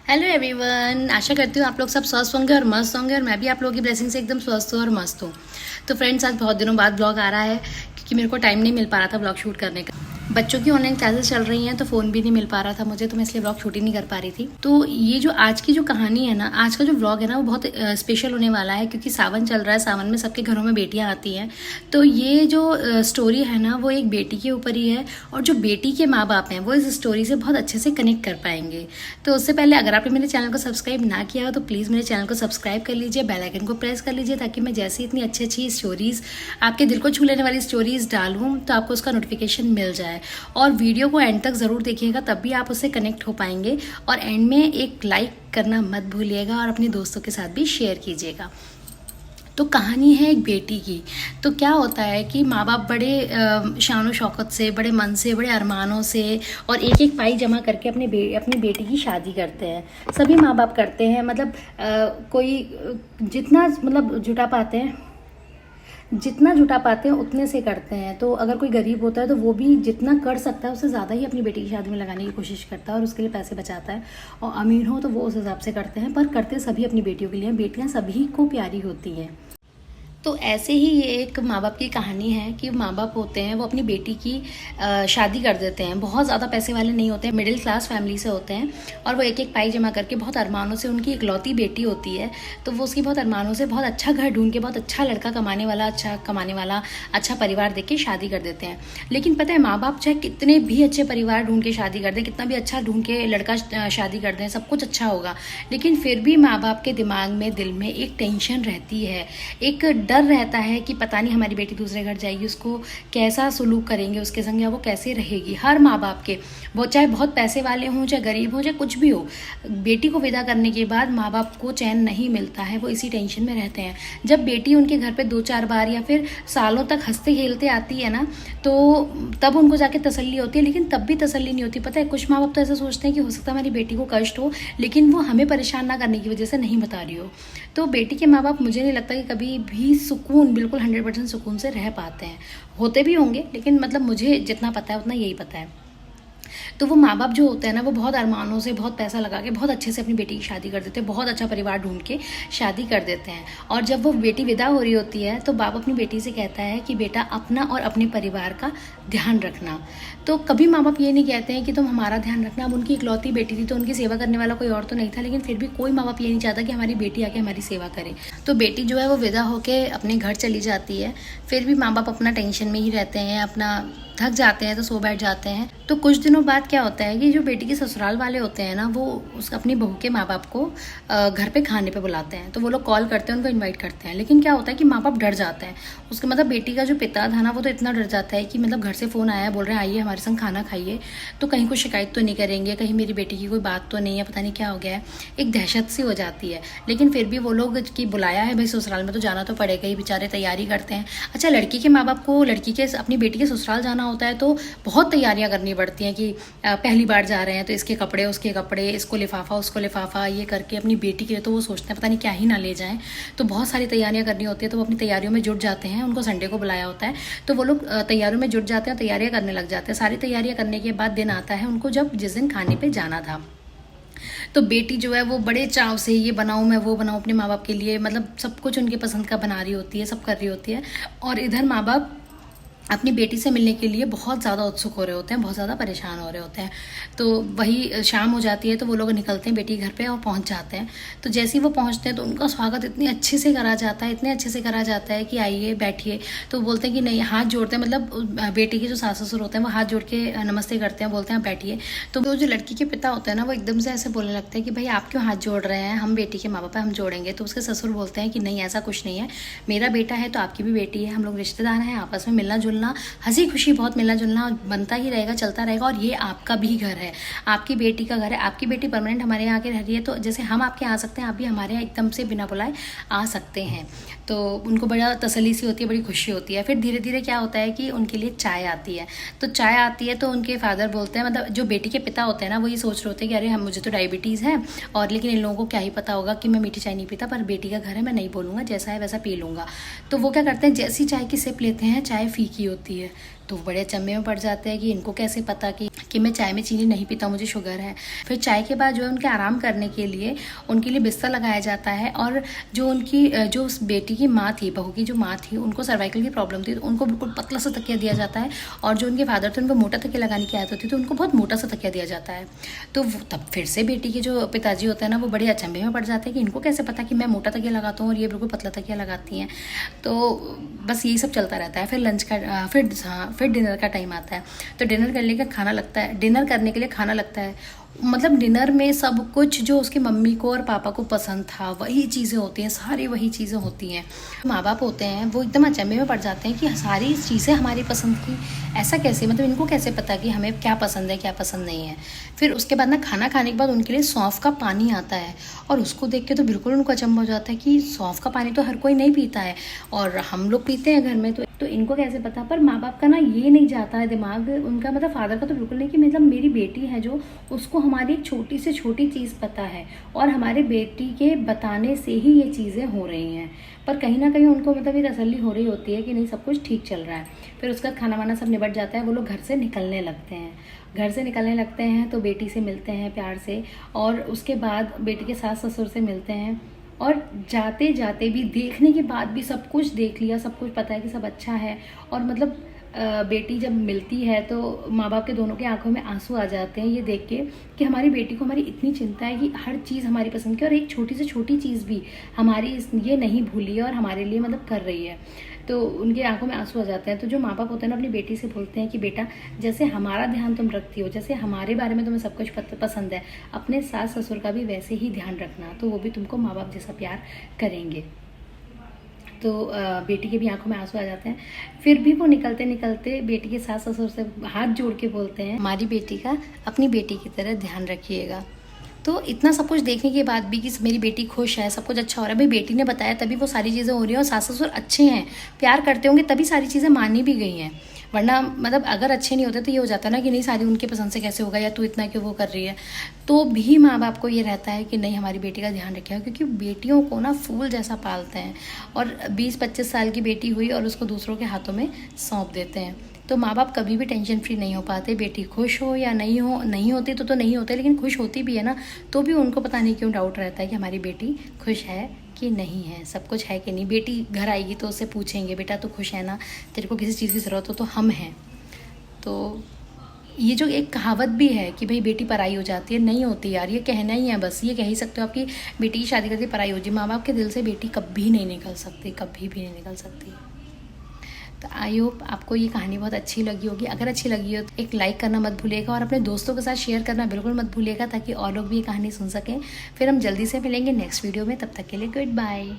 Hello everyone, आशा करती हूँ आप लोग सब स्वस्थ होंगे और मस्त होंगे और मैं भी आप लोगों की ब्लेसिंग से एकदम स्वस्थ हूँ और मस्त हूँ। तो फ्रेंड्स, आज बहुत दिनों बाद ब्लॉग आ रहा है क्योंकि मेरे को टाइम नहीं मिल पा रहा था ब्लॉग शूट करने का। बच्चों की ऑनलाइन क्लासेस चल रही हैं तो फ़ोन भी नहीं मिल पा रहा था मुझे, तो मैं इसलिए ब्लॉग शूट ही नहीं कर पा रही थी। तो ये जो आज की जो कहानी है ना, आज का जो ब्लॉग है ना, वो बहुत स्पेशल होने वाला है क्योंकि सावन चल रहा है। सावन में सबके घरों में बेटियां आती हैं। तो ये जो स्टोरी है ना, वो एक बेटी के ऊपर ही है और जो बेटी के माँ बाप हैं वो इस स्टोरी से बहुत अच्छे से कनेक्ट कर पाएंगे। तो उससे पहले अगर आपने मेरे चैनल को सब्सक्राइब ना किया हो तो प्लीज़ मेरे चैनल को सब्सक्राइब कर लीजिए, बेल आइकन को प्रेस कर लीजिए ताकि मैं जैसी इतनी अच्छी अच्छी स्टोरीज़, आपके दिल को छू लेने वाली स्टोरीज़ डालूँ तो आपको उसका नोटिफिकेशन मिल जाए। और वीडियो को एंड तक ज़रूर देखिएगा, तब भी आप उससे कनेक्ट हो पाएंगे। और एंड में एक लाइक करना मत भूलिएगा और अपने दोस्तों के साथ भी शेयर कीजिएगा। तो कहानी है एक बेटी की। तो क्या होता है कि माँ बाप बड़े शान शौकत से, बड़े मन से, बड़े अरमानों से और एक एक पाई जमा करके अपनी बेटी की शादी करते हैं। सभी माँ बाप करते हैं, मतलब कोई जितना मतलब जितना जुटा पाते हैं उतने से करते हैं। तो अगर कोई गरीब होता है तो वो भी जितना कर सकता है उससे ज़्यादा ही अपनी बेटी की शादी में लगाने की कोशिश करता है और उसके लिए पैसे बचाता है। और अमीर हो तो वो उस हिसाब से करते हैं, पर करते सभी अपनी बेटियों के लिए। बेटियां सभी को प्यारी होती हैं। तो ऐसे ही ये एक माँ बाप की कहानी है कि माँ बाप होते हैं वो अपनी बेटी की शादी कर देते हैं। बहुत ज़्यादा पैसे वाले नहीं होते हैं, मिडिल क्लास फैमिली से होते हैं और वो एक एक पाई जमा करके बहुत अरमानों से, उनकी इकलौती बेटी होती है तो वो उसकी बहुत अरमानों से बहुत अच्छा घर ढूंढ के, बहुत अच्छा लड़का कमाने वाला, अच्छा परिवार देख के शादी कर देते हैं। लेकिन पता है, माँ बाप चाहे कितने भी अच्छे परिवार ढूंढ के शादी कर दें, कितना भी अच्छा ढूंढ के लड़का शादी कर दें, सब कुछ अच्छा होगा, लेकिन फिर भी माँ बाप के दिमाग में, दिल में एक टेंशन रहती है, एक डर रहता है कि पता नहीं हमारी बेटी दूसरे घर जाएगी, उसको कैसा सुलूक करेंगे उसके संग, या वो कैसे रहेगी। हर माँ बाप के, वो चाहे बहुत पैसे वाले हों, चाहे गरीब हों, चाहे कुछ भी हो, बेटी को विदा करने के बाद माँ बाप को चैन नहीं मिलता है, वो इसी टेंशन में रहते हैं। जब बेटी उनके घर पे 2-4 बार या फिर सालों तक हंसते खेलते आती है ना, तो तब उनको जाके तसल्ली होती है, लेकिन तब भी तसल्ली नहीं होती। पता है, कुछ माँ बाप तो ऐसा सोचते हैं कि हो सकता है हमारी बेटी को कष्ट हो, लेकिन वो हमें परेशान ना करने की वजह से नहीं बता रही हो। तो बेटी के माँ बाप, मुझे नहीं लगता कि कभी भी सुकून, बिल्कुल 100% सुकून से रह पाते हैं। होते भी होंगे, लेकिन मतलब मुझे जितना पता है उतना यही पता है। तो वो माँ बाप जो होते हैं ना, वो बहुत अरमानों से, बहुत पैसा लगा के बहुत अच्छे से अपनी बेटी की शादी कर देते हैं, बहुत अच्छा परिवार ढूंढ के शादी कर देते हैं। और जब वो बेटी विदा हो रही होती है तो बाप अपनी बेटी से कहता है कि बेटा, अपना और अपने परिवार का ध्यान रखना। तो कभी माँ बाप ये नहीं कहते हैं कि तुम हमारा ध्यान रखना। अब उनकी इकलौती बेटी थी तो उनकी सेवा करने वाला कोई और तो नहीं था, लेकिन फिर भी कोई माँ बाप ये नहीं चाहता कि हमारी बेटी आके हमारी सेवा करे। तो बेटी जो है वो विदा होके अपने घर चली जाती है। फिर भी माँ बाप अपना टेंशन में ही रहते हैं, अपना थक जाते हैं तो सो बैठ जाते हैं। तो कुछ दिनों बाद क्या होता है कि जो बेटी के ससुराल वाले होते हैं ना, वो अपनी बहू के माँ बाप को घर पे खाने पे बुलाते हैं। तो वो लोग कॉल करते हैं, उनको इनवाइट करते हैं। लेकिन क्या होता है कि माँ बाप डर जाते हैं। उसके मतलब बेटी का जो पिता था ना, वो तो इतना डर जाता है कि मतलब घर से फ़ोन आया, बोल रहे हैं आइए हमारे संग खाना खाइए, तो कहीं कुछ शिकायत तो नहीं करेंगे, कहीं मेरी बेटी की कोई बात तो नहीं है, पता नहीं क्या हो गया है। एक दहशत सी हो जाती है। लेकिन फिर भी वो लोग कि बुलाया है भाई ससुराल में तो जाना तो पड़ेगा ही, बेचारे तैयारी करते हैं। अच्छा, लड़की के माँ बाप को लड़की के अपनी बेटी के ससुराल जाना होता है तो बहुत तैयारियां करनी पड़ती हैं कि पहली बार जा रहे हैं तो इसके कपड़े, उसके कपड़े, इसको लिफाफा, उसको लिफाफा, ये करके अपनी बेटी के लिए तो वो सोचते हैं पता नहीं क्या ही ना ले जाएं। तो बहुत सारी तैयारियां करनी होती है, तो वो अपनी तैयारियों में जुट जाते हैं। उनको संडे को बुलाया होता है तो वो लोग तैयारियों में जुट जाते हैं, तैयारियां करने लग जाते हैं। सारी तैयारियां करने के बाद दिन आता है उनको, जब जिस दिन खाने पर जाना था। तो बेटी जो है वो बड़े चाव से ये बनाऊँ, मैं वो बनाऊँ अपने माँ बाप के लिए, मतलब सब कुछ उनके पसंद का बना रही होती है, सब कर रही होती है। और इधर माँ बाप अपनी बेटी से मिलने के लिए बहुत ज़्यादा उत्सुक हो रहे होते हैं, बहुत ज़्यादा परेशान हो रहे होते हैं। तो वही शाम हो जाती है तो वो लोग निकलते हैं बेटी घर पे और पहुंच जाते हैं। तो जैसे ही वो पहुंचते हैं तो उनका स्वागत इतने अच्छे से करा जाता है, इतने अच्छे से करा जाता है कि आइए बैठिए। तो बोलते हैं कि नहीं, हाथ जोड़ते हैं, मतलब बेटी के जो सास ससुर होते हैं वो हाथ जोड़ के नमस्ते करते हैं, बोलते हैं बैठिए। तो वो जो लड़की के पिता होते हैं ना, वो एकदम से ऐसे बोलने लगते हैं कि भाई आप क्यों हाथ जोड़ रहे हैं, हम बेटी के माँ बाप हैं, हम जोड़ेंगे। तो उसके ससुर बोलते हैं कि नहीं, ऐसा कुछ नहीं है, मेरा बेटा है तो आपकी भी बेटी है, हम लोग रिश्तेदार हैं, आपस में मिलना जुलना, हंसी खुशी बहुत मिलना जुलना बनता ही रहेगा, चलता रहेगा। और ये आपका भी घर है, आपकी बेटी का घर है, आपकी बेटी परमानेंट हमारे यहाँ आके रह रही है, तो जैसे हम आपके यहाँ आ सकते हैं, आप भी हमारे यहाँ एकदम से बिना बुलाए आ सकते हैं। तो उनको बड़ा तसल्ली सी होती है, बड़ी खुशी होती है। फिर धीरे धीरे क्या होता है कि उनके लिए चाय आती है। तो चाय आती है तो उनके फादर बोलते हैं, मतलब जो बेटी के पिता होते हैं ना, वो ये सोच रहे होते हैं कि अरे हम, मुझे तो डायबिटीज़ है, और लेकिन इन लोगों को क्या ही पता होगा कि मैं मीठी चाय नहीं पीता, पर बेटी का घर है, मैं नहीं बोलूँगा, जैसा है वैसा पी लूँगा। तो वो क्या करते हैं, जैसी चाय की सिप लेते हैं, चाय फीकी होती है। तो बड़े अचंभे में पड़ जाते हैं कि इनको कैसे पता कि कि मैं चाय में चीनी नहीं पीता, मुझे शुगर है। फिर चाय के बाद जो है उनके आराम करने के लिए उनके लिए बिस्तर लगाया जाता है, और जो उनकी जो उस बेटी की माँ थी, बहू की जो माँ थी, उनको सर्वाइकल की प्रॉब्लम थी, तो उनको बिल्कुल पतला सा तकिया दिया जाता है, और जो उनके फादर थे उनको मोटा तकिया लगाने की आदत होती, तो उनको बहुत मोटा सा तकिया दिया जाता है। तो तब फिर से बेटी के जो पिताजी होते हैं ना, वो बड़े अचंभे में पड़ जाते हैं कि इनको कैसे पता कि मैं मोटा तकिया लगाता हूँ और ये बिल्कुल पतला तकिया लगाती हैं। तो बस यही सब चलता रहता है। फिर लंच का फिर डिनर का टाइम आता है, तो डिनर करने का खाना लगता है, डिनर करने के लिए खाना लगता है। मतलब डिनर में सब कुछ जो उसकी मम्मी को और पापा को पसंद था वही चीज़ें होती हैं, सारी वही चीज़ें होती हैं। माँ बाप होते हैं वो एकदम अचंभे में पड़ जाते हैं कि सारी चीज़ें हमारी पसंद की, ऐसा कैसे, मतलब इनको कैसे पता कि हमें क्या पसंद है क्या पसंद नहीं है। फिर उसके बाद ना खाना खाने के बाद उनके लिए सौंफ का पानी आता है, और उसको देख के तो बिल्कुल उनको अचंभा हो जाता है कि सौंफ का पानी तो हर कोई नहीं पीता है, और हम लोग पीते हैं घर में, तो इनको कैसे पता। पर माँ बाप का ना ये नहीं जाता है दिमाग उनका, मतलब फादर का तो बिल्कुल नहीं, कि मतलब मेरी बेटी है जो, उसको हमारी एक छोटी से छोटी चीज़ पता है, और हमारे बेटी के बताने से ही ये चीज़ें हो रही हैं। पर कहीं ना कहीं उनको मतलब ये तसल्ली हो रही होती है कि नहीं, सब कुछ ठीक चल रहा है। फिर उसका खाना वाना सब निबट जाता है, वो लोग घर से निकलने लगते हैं। घर से निकलने लगते हैं तो बेटी से मिलते हैं प्यार से, और उसके बाद बेटी के सास ससुर से मिलते हैं, और जाते जाते भी, देखने के बाद भी सब कुछ देख लिया, सब कुछ पता है कि सब अच्छा है। और मतलब बेटी जब मिलती है तो माँ बाप के दोनों के आंखों में आंसू आ जाते हैं ये देख के कि हमारी बेटी को हमारी इतनी चिंता है कि हर चीज़ हमारी पसंद की, और एक छोटी से छोटी चीज़ भी हमारी ये नहीं भूली है और हमारे लिए मतलब कर रही है। तो उनके आंखों में आंसू आ जाते हैं। तो जो माँ बाप होते हैं ना, अपनी बेटी से बोलते हैं कि बेटा, जैसे हमारा ध्यान तुम रखती हो, जैसे हमारे बारे में तुम्हें सब कुछ पसंद है, अपने सास ससुर का भी वैसे ही ध्यान रखना, तो वो भी तुमको माँ बाप जैसा प्यार करेंगे। तो बेटी के भी आंखों में आंसू आ जाते हैं। फिर भी वो निकलते निकलते बेटी के सास ससुर से हाथ जोड़ के बोलते हैं, हमारी बेटी का अपनी बेटी की तरह ध्यान रखिएगा। तो इतना सब कुछ देखने के बाद भी कि मेरी बेटी खुश है, सब कुछ अच्छा हो रहा है, भाई बेटी ने बताया तभी वो सारी चीज़ें हो रही हैं, और सास ससुर अच्छे हैं, प्यार करते होंगे तभी सारी चीज़ें मानी भी गई हैं। वरना मतलब अगर अच्छे नहीं होते तो ये हो जाता ना कि नहीं, शादी उनकी पसंद से कैसे होगा, या तू इतना क्यों वो कर रही है। तो भी माँ बाप को ये रहता है कि नहीं, हमारी बेटी का ध्यान रखिएगा, क्योंकि बेटियों को ना फूल जैसा पालते हैं, और 20-25 साल की बेटी हुई और उसको दूसरों के हाथों में सौंप देते हैं। तो माँ बाप कभी भी टेंशन फ्री नहीं हो पाते। बेटी खुश हो या नहीं हो, नहीं होती तो नहीं होते, लेकिन खुश होती भी है ना, तो भी उनको पता नहीं क्यों डाउट रहता है कि हमारी बेटी खुश है कि नहीं है, सब कुछ है कि नहीं। बेटी घर आएगी तो उससे पूछेंगे, बेटा तो खुश है ना, तेरे को किसी चीज़ की ज़रूरत हो तो हम हैं। तो ये जो एक कहावत भी है कि भाई बेटी पराई हो जाती है, नहीं होती यार, ये कहना ही है बस, ये कह ही सकते हो आपकी बेटी की शादी करके पराई हो जाए। माँ बाप के दिल से बेटी कभी नहीं निकल सकती, कभी भी नहीं निकल सकती। तो आई होप आपको ये कहानी बहुत अच्छी लगी होगी। अगर अच्छी लगी हो तो एक लाइक करना मत भूलिएगा, और अपने दोस्तों के साथ शेयर करना बिल्कुल मत भूलिएगा, ताकि और लोग भी ये कहानी सुन सकें। फिर हम जल्दी से मिलेंगे नेक्स्ट वीडियो में, तब तक के लिए गुड बाय।